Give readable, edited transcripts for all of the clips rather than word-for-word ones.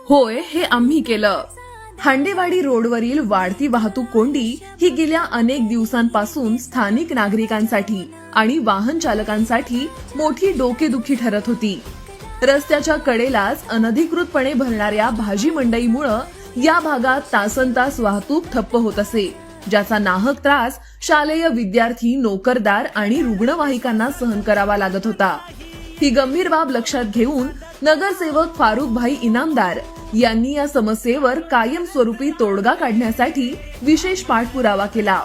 होय, हे आम्ही केलं. हांडेवाडी रोडवरील वाढती वाहतूक कोंडी ही गेल्या अनेक दिवसांपासून स्थानिक नागरिकांसाठी आणि वाहन चालकांसाठी मोठी डोकेदुखी ठरत होती. रस्त्याच्या कडेलाच अनधिकृतपणे भरणाऱ्या भाजी मंडईमुळे या भागात तासनतास वाहतूक ठप्प होत असे, ज्याचा नाहक त्रास शालेय विद्यार्थी, नोकरदार आणि रुग्णवाहिकांना सहन करावा लागत होता. ही गंभीर बाब लक्षात घेऊन नगरसेवक फारुखभाई इनामदार यांनी या समस्येवर कायमस्वरूपी तोडगा काढण्यासाठी विशेष पाठपुरावा केला.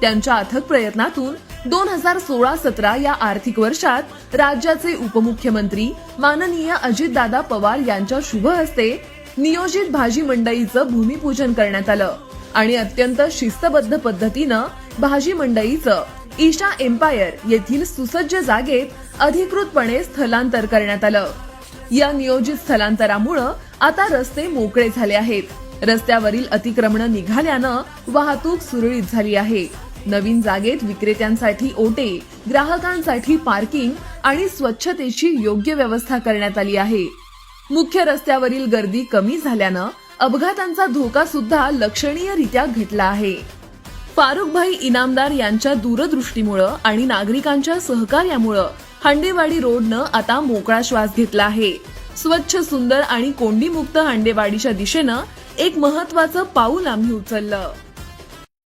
त्यांच्या अथक प्रयत्नातून 2016-17 या आर्थिक वर्षात राज्याचे उपमुख्यमंत्री माननीय अजितदादा पवार यांच्या शुभ हस्ते नियोजित भाजी मंडईचं भूमिपूजन करण्यात आलं आणि अत्यंत शिस्तबद्ध पद्धतीनं भाजी मंडईचं ईशा एम्पायर येथील सुसज्ज जागेत अधिकृतपणे स्थलांतर करण्यात आलं. या नियोजित स्थलांतरामुळे आता रस्ते मोकळे झाले आहेत. रस्त्यावरील अतिक्रमण निघाल्यानं वाहतूक सुरळीत झाली आहे. नवीन जागेत विक्रेत्यांसाठी ओटे, ग्राहकांसाठी पार्किंग आणि स्वच्छतेची योग्य व्यवस्था करण्यात आली आहे. मुख्य रस्त्यावरील गर्दी कमी झाल्यानं अपघातांचा धोका सुद्धा लक्षणीयरित्या घटला आहे. फारुखभाई इनामदार यांच्या दूरदृष्टीमुळे आणि नागरिकांच्या सहकार्यामुळे हांडेवाडी रोडनं आता मोकळा श्वास घेतला आहे. स्वच्छ, सुंदर आणि कोंडीमुक्त हांडेवाडीच्या दिशेनं एक महत्त्वाचं पाऊल आम्ही उचललं.